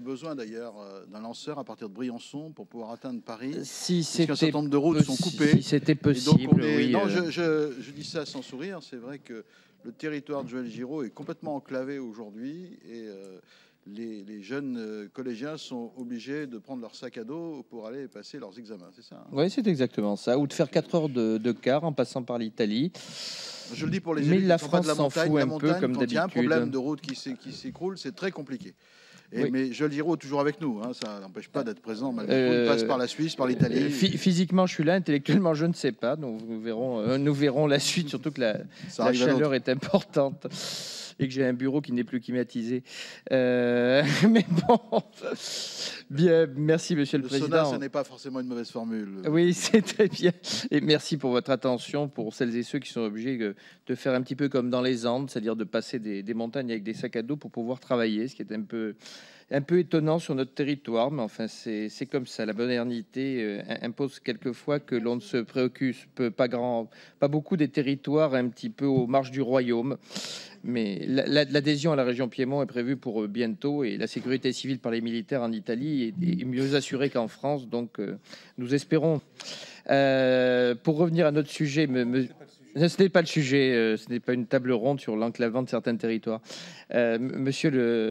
besoin d'ailleurs d'un lanceur à partir de Briançon pour pouvoir atteindre Paris. Si Parce qu'un certain nombre de routes sont coupées. Si c'était Et donc possible, oui. Non, je dis ça sans sourire. C'est vrai que le territoire de Joël Giraud est complètement enclavé aujourd'hui et les jeunes collégiens sont obligés de prendre leur sac à dos pour aller passer leurs examens, c'est ça, hein? Oui, c'est exactement ça. Ou de faire 4 heures de car en passant par l'Italie. Je le dis pour les Mais élus la qui ne sont pas de la France s'en montagne. fout La un peu, montagne, comme quand il y a un d'habitude. problème de route qui s'écroule, c'est très compliqué. Oui. Mais Joël Giraud est toujours avec nous, hein, ça n'empêche pas d'être présent malgré tout. Il passe par la Suisse, par l'Italie. Physiquement, je suis là. Intellectuellement, je ne sais pas. Donc, nous verrons la suite, surtout que la chaleur est importante et que j'ai un bureau qui n'est plus climatisé. Mais bon, bien, merci, Monsieur le Président. Sauna, ce n'est pas forcément une mauvaise formule. Oui, c'est très bien. Et merci pour votre attention, pour celles et ceux qui sont obligés de faire un petit peu comme dans les Andes, c'est-à-dire de passer des montagnes avec des sacs à dos pour pouvoir travailler, ce qui est un peu étonnant sur notre territoire, mais enfin, c'est comme ça. La modernité impose quelquefois que l'on ne se préoccupe pas beaucoup des territoires un petit peu aux marges du royaume. Mais l'adhésion à la région Piémont est prévue pour bientôt et la sécurité civile par les militaires en Italie est mieux assurée qu'en France. Donc, nous espérons. Pour revenir à notre sujet, ce n'est pas le sujet, ce n'est pas une table ronde sur l'enclavement de certains territoires. Monsieur le